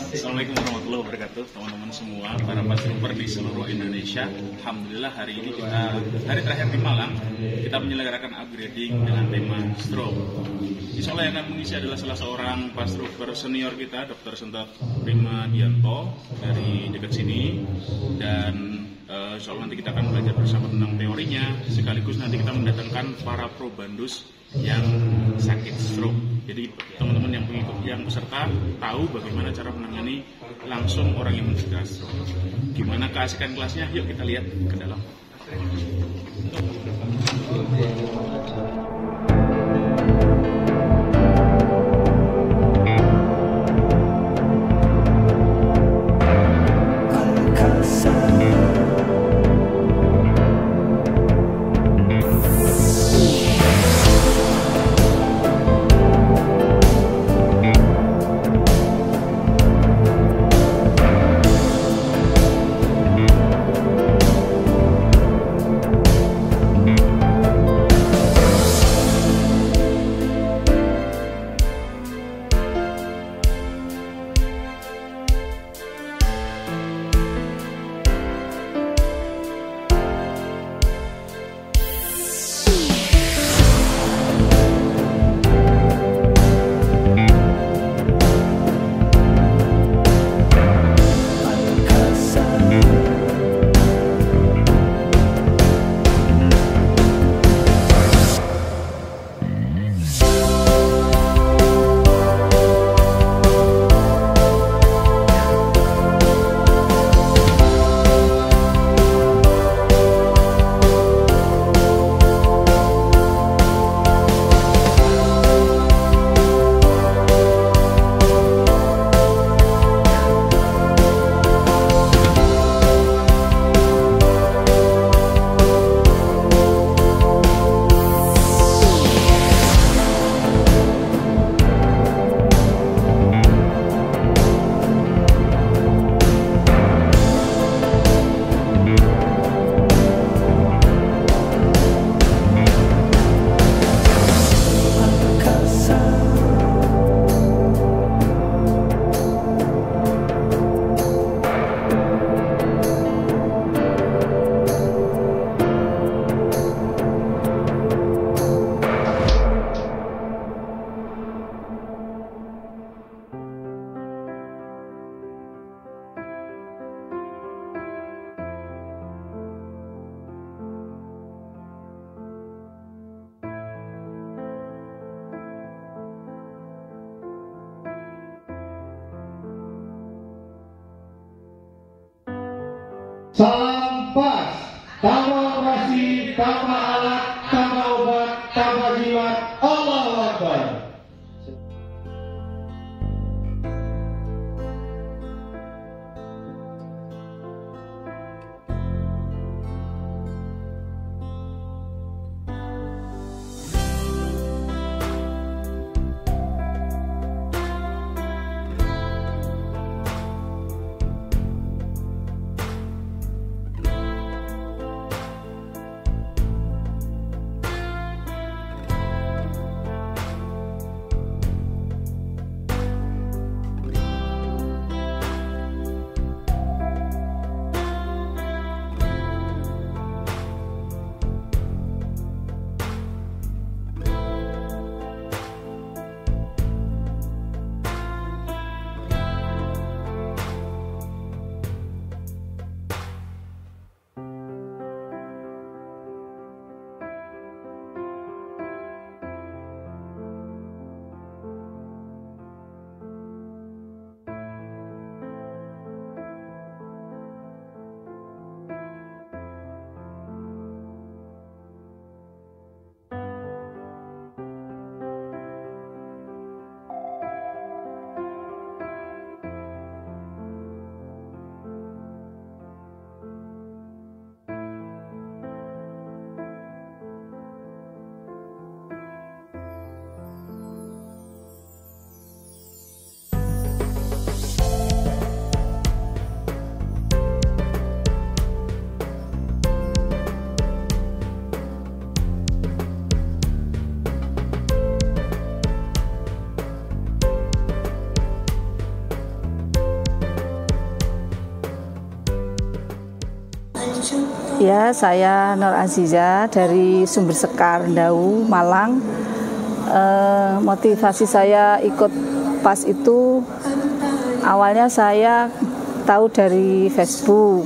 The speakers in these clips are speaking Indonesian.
Assalamualaikum warahmatullahi wabarakatuh, teman-teman semua, para pastroper di seluruh Indonesia. Alhamdulillah hari ini hari terakhir di Malang, kita menyelenggarakan upgrading dengan tema stroke. Insya Allah yang akan mengisi adalah salah seorang pastroper senior kita, Dr. Senta Prima Dianto dari dekat sini, dan insya Allah nanti kita akan belajar bersama tentang teorinya, sekaligus nanti kita mendatangkan para probandus yang sakit stroke. Jadi teman-teman yang peserta tahu bagaimana cara menangani langsung orang yang menderita stroke. Gimana keasikan kelasnya? Yuk kita lihat ke dalam. Salam pas, tanpa operasi, tanpa alat, tanpa obat, tanpa jimat. Allahu Akbar. Ya, saya Nur Aziza dari Sumber Sekar, Ndau, Malang. Motivasi saya ikut PAS itu awalnya saya tahu dari Facebook.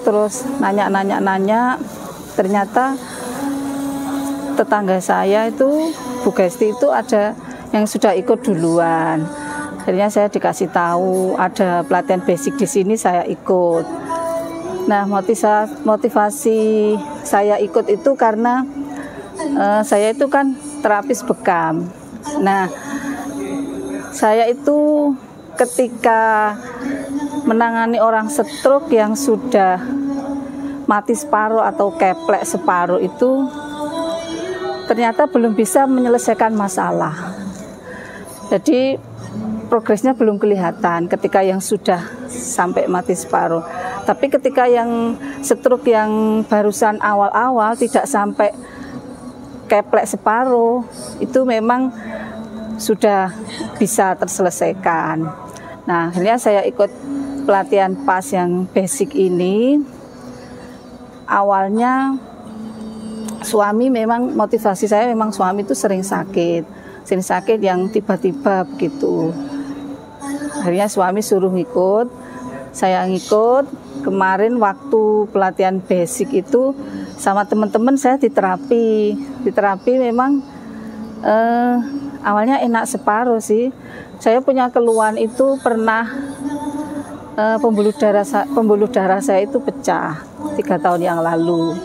Terus nanya, ternyata tetangga saya itu Bu Gesti itu ada yang sudah ikut duluan. Akhirnya saya dikasih tahu ada pelatihan basic di sini, saya ikut. Nah, motivasi saya ikut itu karena saya itu kan terapis bekam. Nah, saya itu ketika menangani orang stroke yang sudah mati separuh atau keplek separuh itu ternyata belum bisa menyelesaikan masalah. Jadi progresnya belum kelihatan ketika yang sudah sampai mati separuh. Tapi ketika yang stroke yang barusan awal-awal tidak sampai keplek separuh, itu memang sudah bisa terselesaikan. Nah, akhirnya saya ikut pelatihan PAS yang basic ini. Awalnya suami memang, motivasi saya memang suami itu sering sakit yang tiba-tiba begitu. Akhirnya suami suruh ngikut, saya ngikut. Kemarin waktu pelatihan basic itu sama teman-teman saya diterapi memang awalnya enak separuh sih. Saya punya keluhan itu pernah pembuluh darah saya itu pecah 3 tahun yang lalu.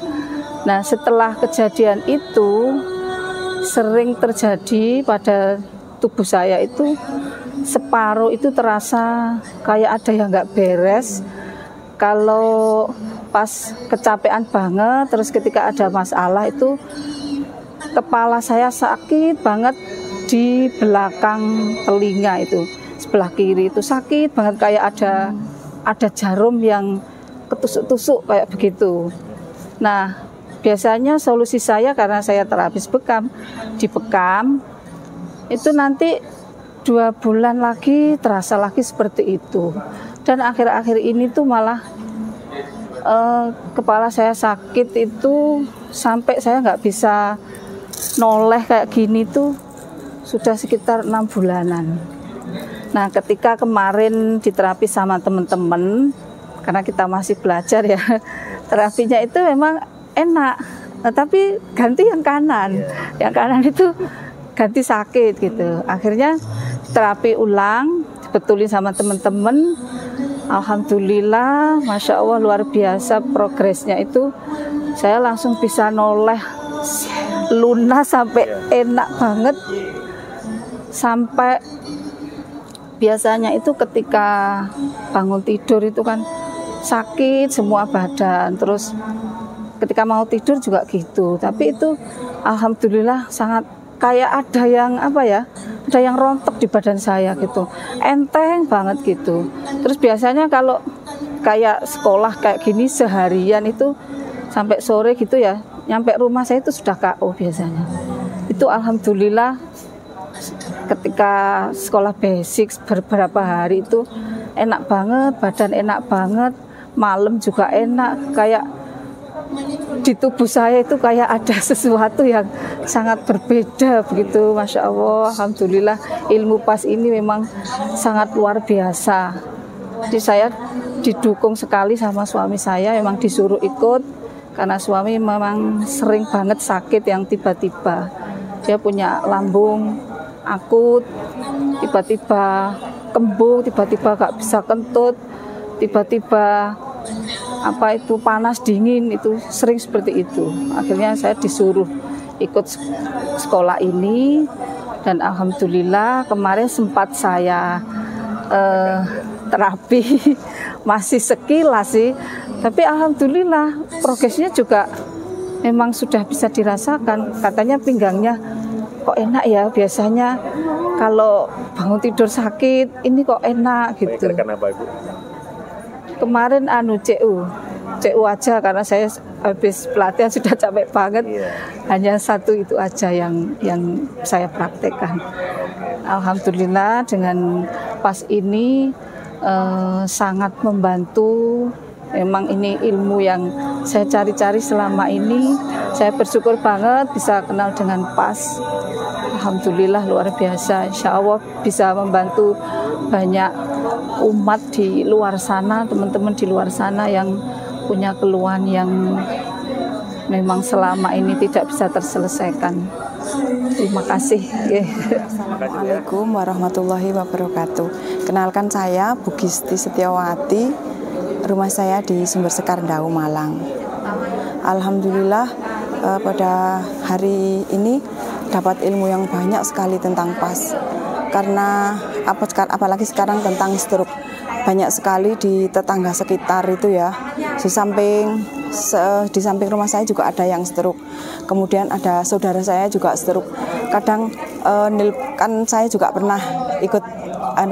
Nah, setelah kejadian itu sering terjadi pada tubuh saya itu separuh itu terasa kayak ada yang nggak beres. Kalau pas kecapean banget, terus ketika ada masalah itu kepala saya sakit banget di belakang telinga itu, sebelah kiri itu sakit banget kayak ada jarum yang ketusuk-tusuk kayak begitu. Nah, biasanya solusi saya karena saya terapis bekam, dibekam itu nanti 2 bulan lagi terasa lagi seperti itu. Dan akhir-akhir ini tuh malah kepala saya sakit itu sampai saya nggak bisa noleh kayak gini tuh sudah sekitar 6 bulanan. Nah, ketika kemarin diterapi sama teman-teman, karena kita masih belajar ya, terapinya itu memang enak, tapi ganti yang kanan. Yang kanan itu ganti sakit gitu. Akhirnya terapi ulang, dibetulin sama teman-teman. Alhamdulillah, Masya Allah luar biasa progresnya itu. Saya langsung bisa noleh lunas sampai enak banget. Sampai biasanya itu ketika bangun tidur itu kan sakit semua badan. Terus ketika mau tidur juga gitu. Tapi itu alhamdulillah sangat kayak ada yang ada yang rontok di badan saya gitu, enteng banget gitu. Terus biasanya kalau kayak sekolah kayak gini seharian itu sampai sore gitu ya, nyampe rumah saya itu sudah KO biasanya. Itu alhamdulillah ketika sekolah basic beberapa hari itu enak banget, badan enak banget, malam juga enak, kayak di tubuh saya itu kayak ada sesuatu yang sangat berbeda begitu. Masya Allah, alhamdulillah ilmu PAS ini memang sangat luar biasa. Jadi saya didukung sekali sama suami saya, memang disuruh ikut karena suami memang sering banget sakit yang tiba-tiba. Dia punya lambung akut, tiba-tiba kembung, tiba-tiba gak bisa kentut, tiba-tiba panas dingin, itu sering seperti itu. Akhirnya saya disuruh ikut sekolah ini dan alhamdulillah kemarin sempat saya terapi masih sekilas sih, tapi alhamdulillah progresnya juga memang sudah bisa dirasakan. Katanya pinggangnya kok enak ya, biasanya kalau bangun tidur sakit, ini kok enak gitu. Kenapa Ibu? Kemarin CU aja karena saya habis pelatihan sudah capek banget. Hanya satu itu aja yang saya praktekkan. Alhamdulillah dengan PAS ini sangat membantu Memang ini ilmu yang saya cari-cari selama ini. Saya bersyukur banget bisa kenal dengan PAS. Alhamdulillah luar biasa. Insya Allah bisa membantu banyak umat di luar sana, teman-teman di luar sana yang punya keluhan yang memang selama ini tidak bisa terselesaikan. Terima kasih. Assalamualaikum warahmatullahi wabarakatuh. Kenalkan saya Bugisti Setiawati. Rumah saya di Sumber Sekar Ndau, Malang. Alhamdulillah pada hari ini dapat ilmu yang banyak sekali tentang PAS. Karena apalagi sekarang tentang stroke. Banyak sekali di tetangga sekitar itu ya. Di samping rumah saya juga ada yang stroke. Kemudian ada saudara saya juga stroke. Kadang kan saya juga pernah ikut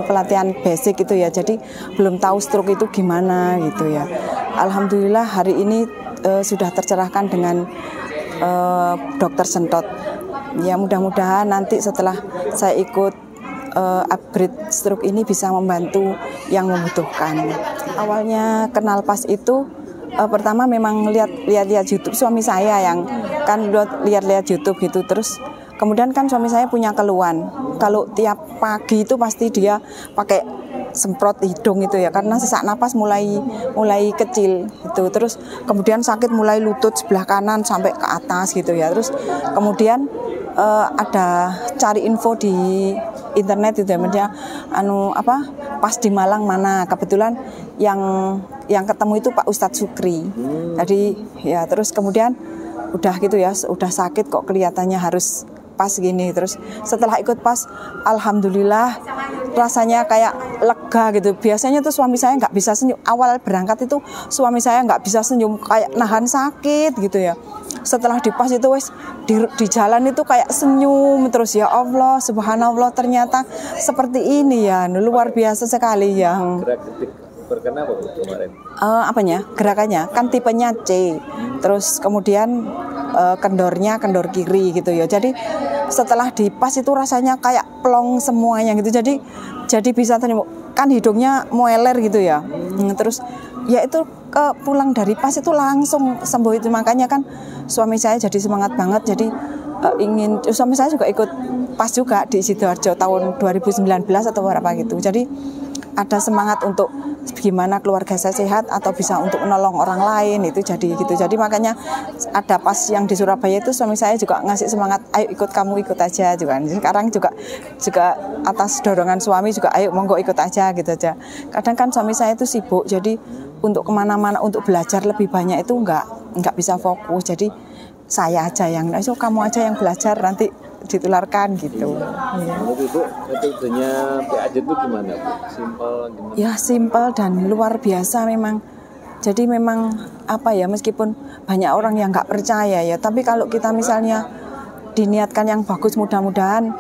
pelatihan basic itu ya. Jadi belum tahu stroke itu gimana gitu ya. Alhamdulillah hari ini sudah tercerahkan dengan dokter Sentot. Ya mudah-mudahan nanti setelah saya ikut upgrade stroke ini bisa membantu yang membutuhkan. Awalnya kenal PAS itu pertama memang lihat YouTube suami saya yang kan lihat YouTube gitu, terus kemudian kan suami saya punya keluhan kalau tiap pagi itu pasti dia pakai semprot hidung itu ya, karena sesak napas mulai kecil gitu, terus kemudian sakit mulai lutut sebelah kanan sampai ke atas gitu ya, terus kemudian ada cari info di internet itu ya, PAS di Malang mana, kebetulan yang ketemu itu Pak Ustadz Sukri. Jadi ya terus kemudian udah gitu ya, udah sakit kok kelihatannya harus PAS gini. Terus setelah ikut PAS, alhamdulillah rasanya kayak lega gitu. Biasanya tuh suami saya nggak bisa senyum. Awal berangkat itu suami saya nggak bisa senyum, kayak nahan sakit gitu ya. Setelah di PAS itu wes di jalan itu kayak senyum terus, ya Allah, subhanallah, ternyata seperti ini ya, luar biasa sekali yang berkenapa Bu kemarin? Gerakannya kan tipenya C, terus kemudian kendor kiri gitu ya. Jadi setelah di PAS itu rasanya kayak plong semuanya gitu. Jadi bisa terima, kan hidungnya mueler gitu ya. Terus ya itu pulang dari PAS itu langsung sembuh itu, makanya kan suami saya jadi semangat banget. Jadi suami saya juga ikut PAS juga di Sidoarjo tahun 2019 atau berapa gitu. Jadi ada semangat untuk gimana keluarga saya sehat atau bisa untuk menolong orang lain itu, jadi gitu. Jadi makanya ada PAS yang di Surabaya itu suami saya juga ngasih semangat, ayo kamu ikut aja juga. Sekarang juga atas dorongan suami juga, ayo monggo ikut aja gitu aja. Kadang kan suami saya itu sibuk, jadi untuk kemana-mana untuk belajar lebih banyak itu nggak bisa fokus. Jadi saya aja yang, so kamu aja yang belajar, nanti ditularkan gitu. Menurut Ibu metodenya PAZ itu gimana Bu? Simpel gimana? Ya simpel dan luar biasa memang. Jadi memang meskipun banyak orang yang nggak percaya ya, tapi kalau kita misalnya diniatkan yang bagus, mudah-mudahan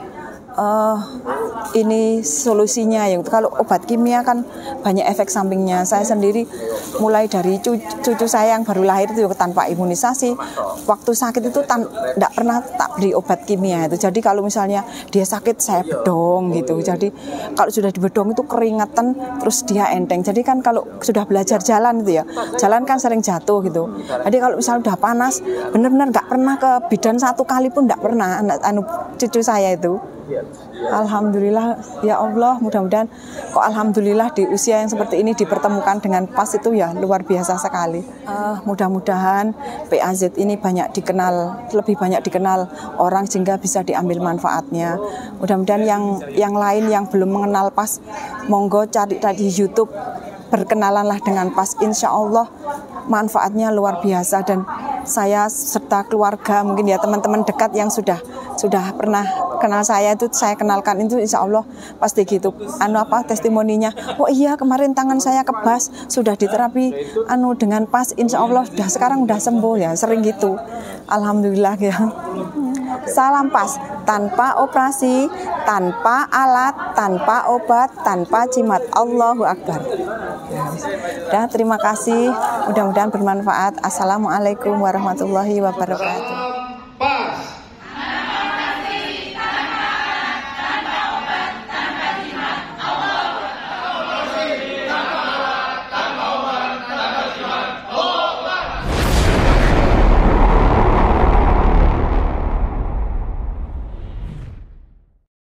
ini solusinya ya. Kalau obat kimia kan banyak efek sampingnya. Saya sendiri mulai dari cucu saya yang baru lahir itu tanpa imunisasi, waktu sakit itu tidak pernah tak beri obat kimia itu. Jadi kalau misalnya dia sakit saya bedong gitu. Jadi kalau sudah dibedong itu keringetan, terus dia enteng. Jadi kan kalau sudah belajar jalan itu ya, jalan kan sering jatuh gitu. Jadi kalau misalnya udah panas, benar-benar nggak pernah ke bidan satu kali pun, nggak pernah cucu saya itu. Alhamdulillah ya Allah, mudah-mudahan kok alhamdulillah di usia yang seperti ini dipertemukan dengan PAS itu ya luar biasa sekali. Mudah-mudahan PAZ ini lebih banyak dikenal orang sehingga bisa diambil manfaatnya. Mudah-mudahan yang lain yang belum mengenal PAS, monggo cari di YouTube, berkenalanlah dengan PAS, insya Allah manfaatnya luar biasa. Dan saya serta keluarga, mungkin ya teman-teman dekat yang sudah pernah kenal saya itu, saya kenalkan itu, insya Allah pasti gitu testimoninya, oh iya kemarin tangan saya kebas, sudah diterapi dengan PAS, insya Allah sekarang udah sembuh ya, sering gitu. Alhamdulillah ya. Salam PAS, tanpa operasi, tanpa alat, tanpa obat, tanpa jimat. Allahu Akbar. Terima kasih, mudah-mudahan bermanfaat. Assalamualaikum warahmatullahi wabarakatuh.